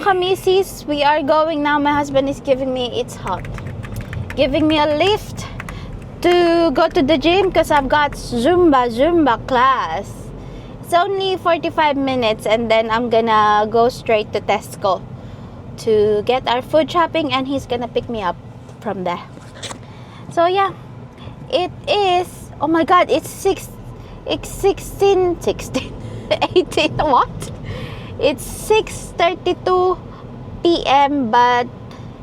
mga kamisis, we are going now. My husband is giving me, it's hot, giving me a lift to go to the gym because I've got Zumba class. It's only 45 minutes and then I'm gonna go straight to Tesco to get our food shopping and he's gonna pick me up from there. So yeah, it is, oh my god, it's 16, 18, what? It's 6:32 p.m. but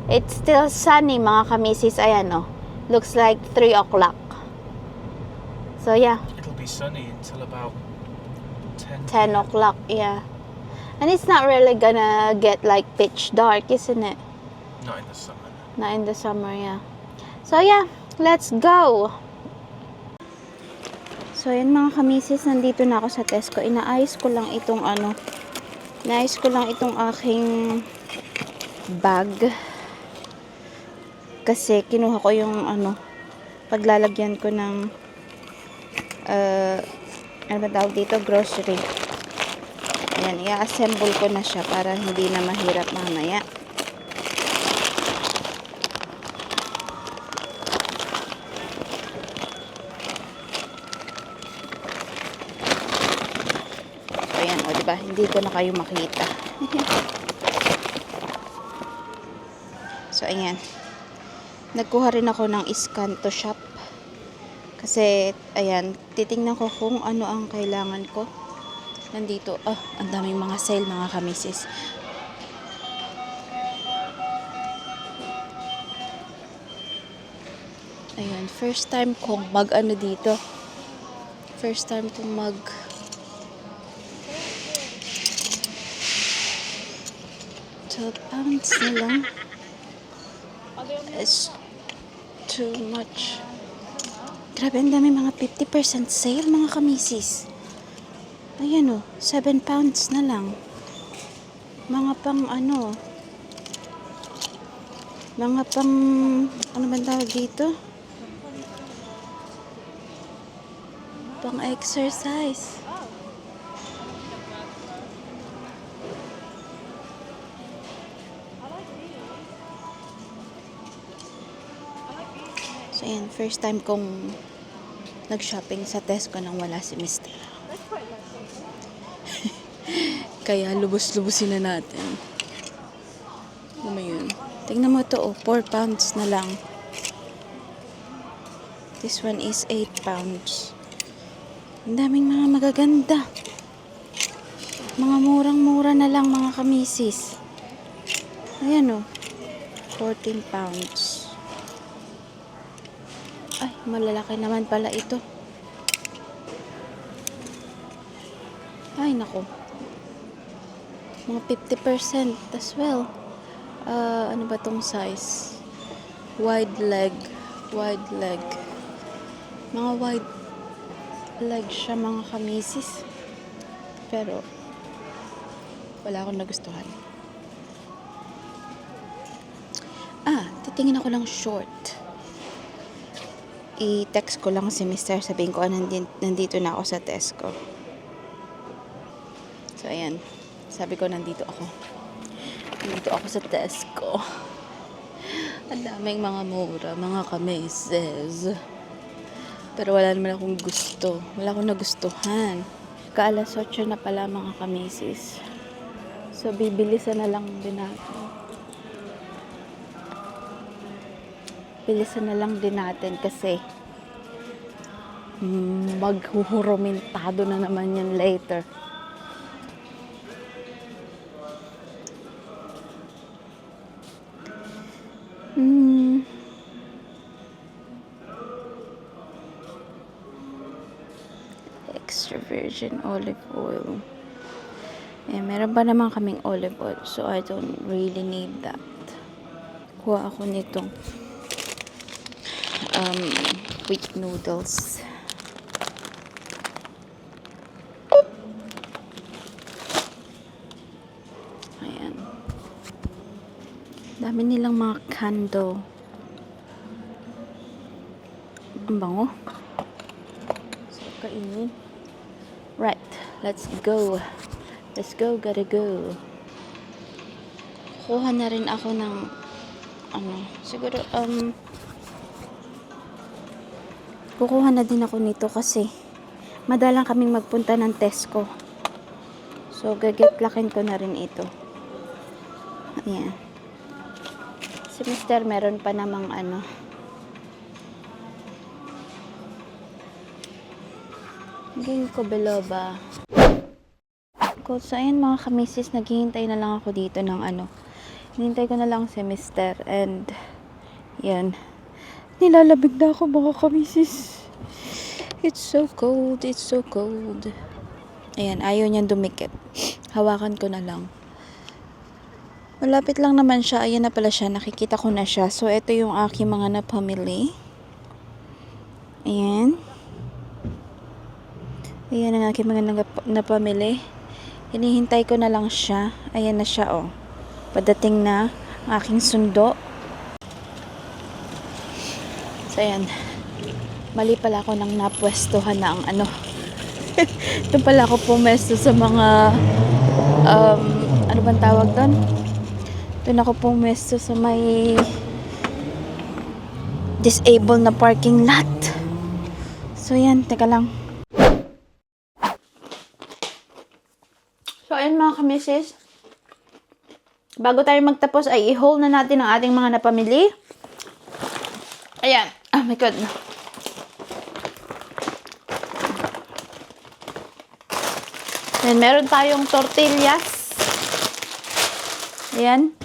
it's still sunny mga kamisis. Ayan oh, looks like 3 o'clock. So yeah, it'll be sunny until about 10 o'clock, yeah. And it's not really gonna get like pitch dark, isn't it? Not in the summer. Not in the summer, yeah. So yeah, let's go. So yun mga kamisis, nandito na ako sa Tesco. Inaayos ko lang itong aking bag. Kasi kinuha ko yung paglalagyan ko ng ano ba tawag dito? Grocery. Ayan, i-assemble ko na siya para hindi na mahirap mamaya. So, ayan, o, diba? Hindi ko na kayo makita. So, ayan. Nagkuha rin ako ng scan to shop. Kasi, ayan, titingnan ko kung ano ang kailangan ko. Nandito, ang daming mga sale mga kamisis. Ayan, first time kong dito. First time kong 12 pounds na lang. It's too much. Grabe, ang dami mga 50% sale mga kamisis. Ayan o, 7 pounds na lang. Mga pang ano ba tawag dito? Pang exercise. So ayan, first time kong nag-shopping sa Tesco nang wala si Mr. Kaya lubos-lubusin na natin. Ano mo yun? Tingnan mo ito, 4 pounds na lang. This one is 8 pounds. Ang daming mga magaganda. Mga murang-mura na lang mga kamisis. Ayan o. 14 pounds. Ay, malalaki naman pala ito. Ay, nako. Mga 50% as well. Ano ba tong size? Wide leg. Mga wide leg siya mga kamisis. Pero, wala akong nagustuhan. Titingin ako lang short. I-text ko lang si Mr. Sabihin ko, nandito na ako sa Tesco. So, ayan. Sabi ko, nandito ako. Nandito ako sa Tesco. Ang daming mga mura, mga kamises. Pero wala naman akong gusto. Wala akong nagustuhan. Ka-alas 8 na pala mga kamises. So, bibilisan na lang din natin. Bilisan na lang din natin kasi maghuhurumentado na naman yan later. Extra virgin olive oil. Meron pa naman kaming olive oil, so I don't really need that. Kuha ako nitong wheat noodles. Ayan. Dami nilang mga candle. Ang bango. So, kainin. Right. Let's go. Let's go. Gotta go. kukuha na rin ako ng siguro kukuha na din ako nito kasi madalang kaming magpunta ng Tesco. So, gagetlakin ko na rin ito. Ayan. Si Mr. meron pa namang Gawin ko biloba. So, ayan mga kamisis, naghihintay na lang ako dito ng hinihintay ko na lang si Mr. And, yan. Nilalamig na ako mga kamisis. It's so cold. It's so cold. Ayan, ayaw niyang dumikit. Hawakan ko na lang. Malapit lang naman siya. Ayan na pala siya. Nakikita ko na siya. So, ito yung aking mga napamili. Ayan. Ayan ang aking mga napamili. Hinihintay ko na lang siya. Ayan na siya, oh. Padating na ang aking sundo. So, ayan. Mali pala ako nang napwestuhan na ang Ito pala ako pumesto sa mga ano bang tawag doon? Ito na ako pumesto sa may disabled na parking lot. So, yan. Teka lang. So, ayun mga kamisis. Bago tayo magtapos ay i-haul na natin ang ating mga napamili. Ayan. Oh my God. Then, meron tayong tortillas. Ayan.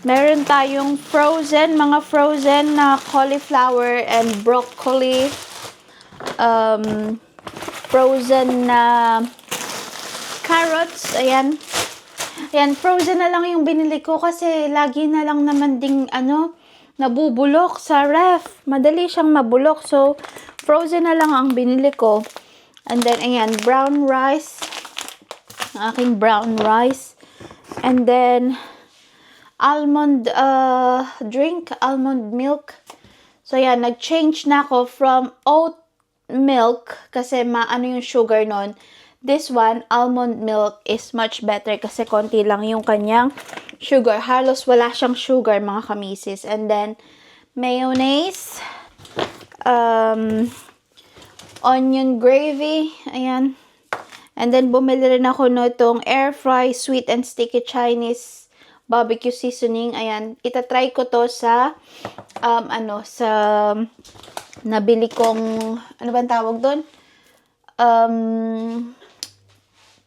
Meron tayong mga frozen na cauliflower and broccoli. Frozen na carrots. Ayan. Ayan, frozen na lang yung binili ko kasi lagi na lang naman ding nabubulok sa ref. Madali siyang mabulok. So, frozen na lang ang binili ko. And then, ayan, brown rice. Ang aking brown rice. And then, almond drink, almond milk. So, ayan, nag-change na ako from oat milk kasi yung sugar nun. This one, almond milk, is much better kasi konti lang yung kanyang sugar. Halos wala siyang sugar, mga kamisis. And then, mayonnaise. Onion gravy. Ayan. And then, bumili rin ako itong air fry sweet and sticky Chinese barbecue seasoning. Ayan. Itatry ko to sa, sa nabili kong, ano ba tawag doon?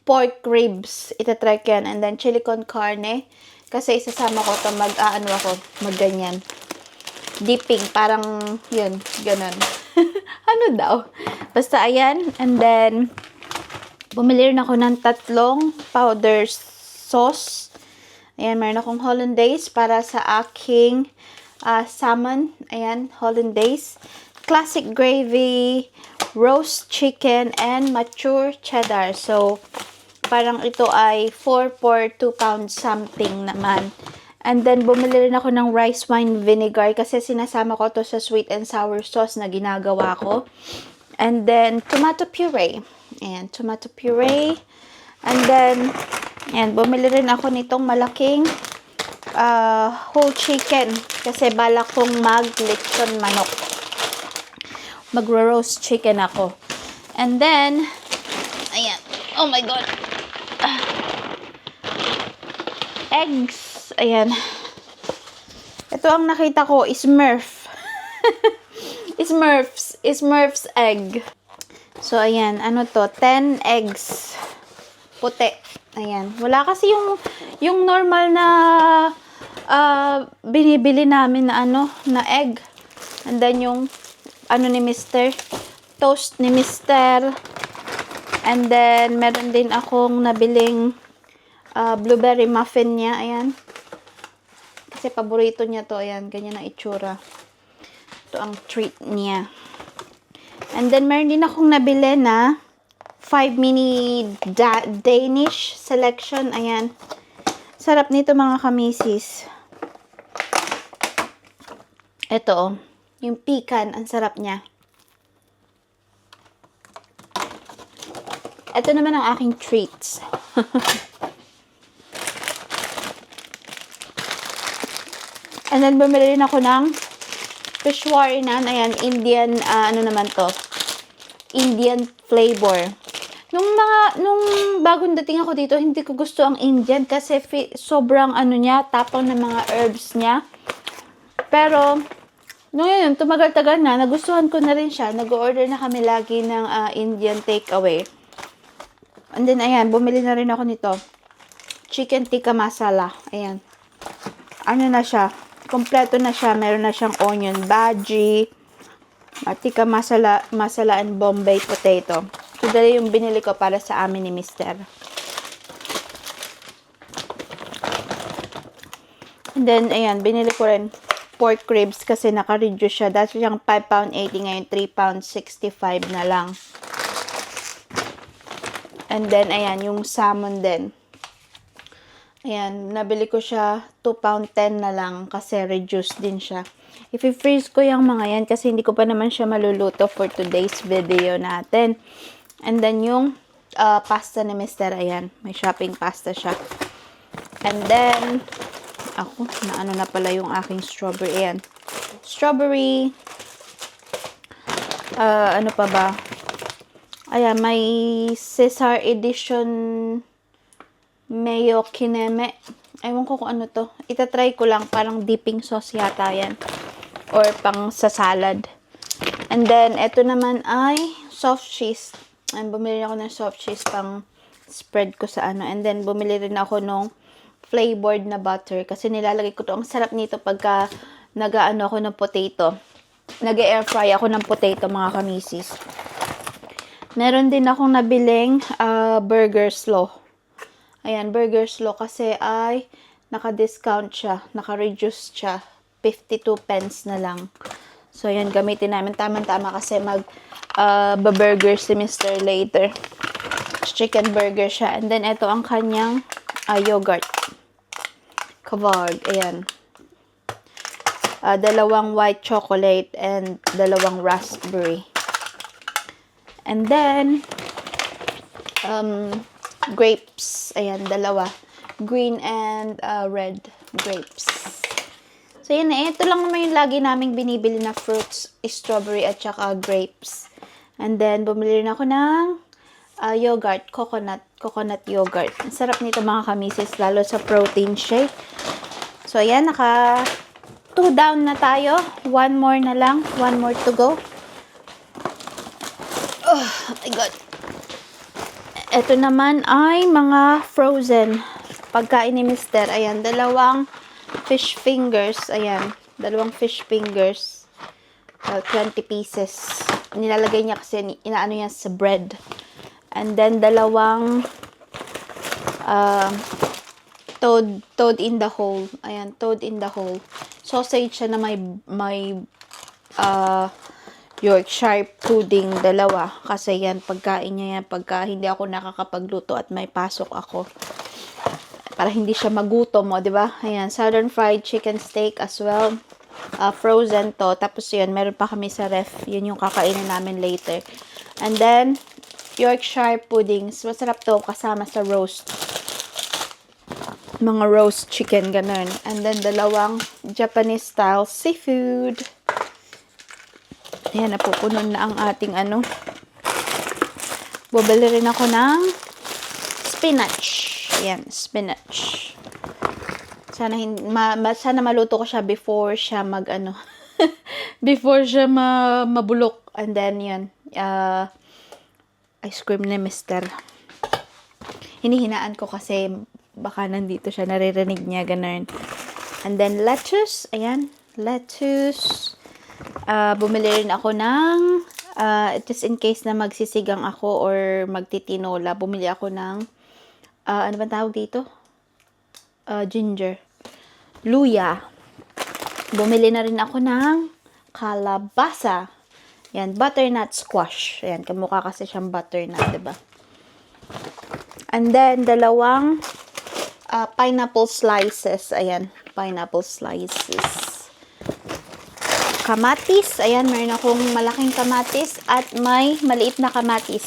Pork ribs. Itatry ko yan. And then, chili con carne. Kasi isasama ko to magganyan. Dipping. Parang, yun, ganun. Ano daw? Basta, ayan. And then, bumili rin ako ng 3 powder sauce. Ayan, meron akong hollandaise para sa aking salmon. Ayan, hollandaise. Classic gravy, roast chicken, and mature cheddar. So, parang ito ay 4 for 2 pounds something naman. And then, bumili rin ako ng rice wine vinegar kasi sinasama ko to sa sweet and sour sauce na ginagawa ko. And then, tomato puree. Ayan, tomato puree. And then, ayan, bumili rin ako nitong malaking whole chicken kasi balak kong mag-lechon manok. Mag-roast chicken ako. And then, ayan. Oh my God. Eggs. Ayan. Ito ang nakita ko, Smurf. Smurf's egg. So, ayan. Ano to? 10 eggs. Puti. Ayan. Wala kasi yung normal na binibili namin na na egg. And then yung ni Mr. Toast ni Mr. And then, meron din akong nabiling blueberry muffin niya. Ayan. Kasi paborito niya to. Ayan. Ganyan ang itsura. Ito ang treat niya. And then, meron din akong nabili na 5 mini Danish selection. Ayan. Sarap nito mga kamisis. Ito, yung pecan. Ang sarap niya. Ito naman ang aking treats. And then, bumili rin ako ng Peshwari Naan. Ayan, Indian, ano naman to? Indian flavor. Nung bagong dating ako dito, hindi ko gusto ang Indian kasi sobrang ano niya, tapang ng mga herbs niya. Pero, ngayon, tumagal-tagal na, nagustuhan ko na rin siya. Nag-order na kami lagi ng Indian takeaway. And then, ayan, bumili na rin ako nito. Chicken tikka masala. Ayan. Ano na siya? Kompleto na siya. Meron na siyang onion bhaji, tikka masala and Bombay potato. So, dali yung binili ko para sa amin ni Mister. And then, ayan, binili ko rin pork ribs kasi naka-reduce siya. Dati siyang £5.80, ngayon £3.65 na lang. And then, ayan, yung salmon din. Ayan, nabili ko siya £2.10 na lang kasi reduced din siya. I-freeze ko yung mga yan kasi hindi ko pa naman siya maluluto for today's video natin. And then, yung pasta ni Mister, ayan, may shopping pasta siya. And then, ako, naano na pala yung aking strawberry. Ayan. Strawberry. Ano pa ba? Ayan, may Caesar edition mayo kineme. Ewan ko kung ano to. Itatry ko lang. Parang dipping sauce yata yan. Or pang sa salad. And then, ito naman ay soft cheese. And bumili ako ng soft cheese pang spread ko sa ano. And then, bumili rin ako nung flavored na butter kasi nilalagay ko to. Ang sarap nito pagka nag-aano ako ng potato. Nag-air fry ako ng potato, mga kamisis. Meron din akong nabiling burger slaw. Ayan, burger slaw kasi ay naka-discount siya, naka-reduce siya. 52 pence na lang. So, ayan, gamitin namin. Tama-tama kasi mag-burger si Mr. later. Chicken burger siya. And then, ito ang kanyang yogurt. Kavarg, ayan. Dalawang white chocolate and dalawang raspberry. And then, grapes. Ayan, dalawa. Green and red grapes. So, yan na. Ito lang naman yung lagi naming binibili na fruits, strawberry at saka grapes. And then, bumili rin ako ng yogurt, coconut yogurt. Ang sarap nito, mga kamisis, lalo sa protein shake. So, ayan, naka 2 down na tayo. 1 more na lang. 1 more to go. Oh my God. Ito naman ay mga frozen pagkain ni Mister. Ayan, dalawang fish fingers. Ayan, dalawang fish fingers. 20 pieces. Nilalagay niya kasi inaano niya sa bread. And then, dalawang toad in the hole. Ayan, toad in the hole. Sausage siya na may Yorkshire pudding, dalawa. Kasi yan, pagkain niya yan. Pagka hindi ako nakakapagluto at may pasok ako. Para hindi siya magutom mo, di ba? Ayan, southern fried chicken steak as well. Frozen to. Tapos yun, meron pa kami sa ref. Yun yung kakainin namin later. And then, Yorkshire puddings. Masarap to kasama sa roast. Mga roast chicken, ganun. And then, dalawang Japanese style seafood. Ayan, napupunon na ang ating ano. Bubili rin ako ng spinach. Ayan, spinach. Sana maluto ko siya before siya before siya mabulok. And then, yan. Ice cream ni Mister. Hinihinaan ko kasi baka nandito siya, naririnig niya, ganun. And then, lettuce. Ayan, lettuce. Bumili rin ako ng just in case na magsisigang ako or magtitinola, bumili ako ng ano ba tawag dito? Ginger. Luya. Bumili na rin ako ng kalabasa. Yan, butternut squash. Yan, kamukha kasi siyang butternut, diba? And then, dalawang pineapple slices. Ayan, pineapple slices. Kamatis. Ayan, meron akong malaking kamatis at may maliit na kamatis.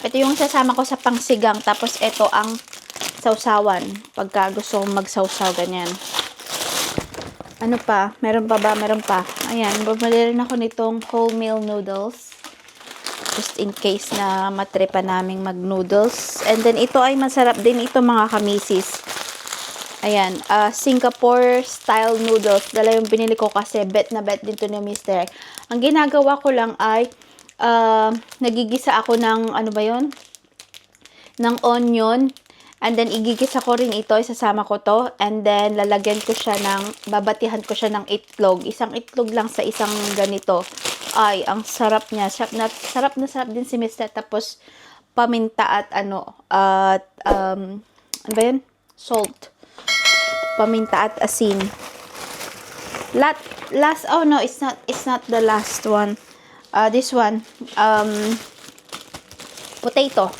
Ito yung sasama ko sa pangsigang. Tapos, ito ang sausawan. Pagka gusto kong magsawsaw, ganyan. Ano pa? Meron pa ba? Meron pa. Ayan, bumili rin ako nitong wholemeal noodles. Just in case na matripa naming mag-noodles. And then, ito ay masarap din ito mga kamisis. Ayan, Singapore style noodles. Dala yung binili ko kasi bet na bet din to ni Mr. Ang ginagawa ko lang ay nagigisa ako ng, ano ba yun? Ng onion. And then, igigisa ko rin ito. Isasama ko to. And then, lalagyan ko siya ng, babatihan ko siya ng itlog. Isang itlog lang sa isang ganito. Ay, ang sarap niya. Sarap din si Mr. Tapos, paminta at ano ba yun? Salt. Paminta at asin. Oh no, it's not the last one. This one, potato.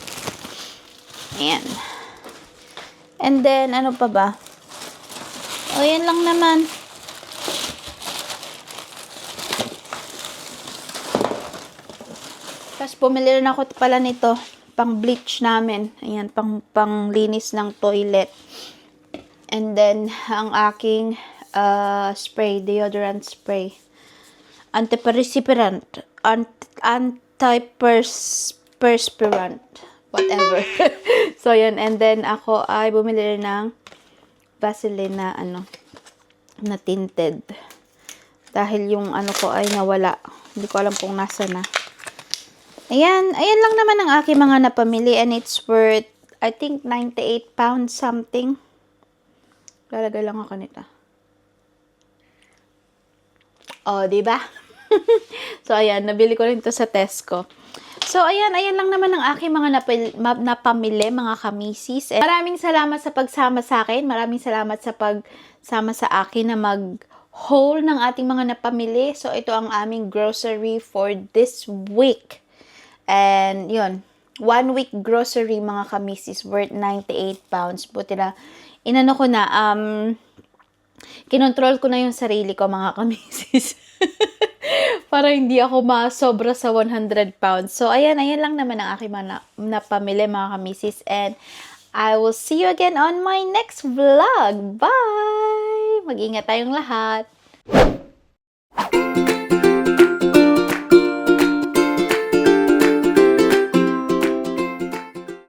Ayan. And then, ano pa ba? O, yan lang naman. Tapos, bumili rin ako pala nito. Pang bleach namin. Ayan, pang linis ng toilet. And then, ang aking spray, deodorant spray. Antiperspirant. Antiperspirant. Whatever. So, yan. And then, ako ay bumili rin ng Vaseline na, na tinted. Dahil yung ko ay nawala. Hindi ko alam kung nasa na. Ayan lang naman ang aking mga napamili and it's worth, I think, 98 pounds something. Lalagay lang ako nito. Oh, diba? So, ayan, nabili ko rin to sa Tesco. So, ayan lang naman ang aking mga napamili, mga kamisis. And maraming salamat sa pagsama sa akin. Maraming salamat sa pagsama sa akin na mag-haul ng ating mga napamili. So, ito ang aming grocery for this week. And, yun. 1 week grocery, mga kamisis, worth 98 pounds. Buti na, ko na, kinontrol ko na yung sarili ko, mga kamisis. Para hindi ako masobra sa 100 pounds. So, ayan lang naman ang aking mga napamili, mga kamisis. And, I will see you again on my next vlog. Bye! Mag-ingat tayong lahat.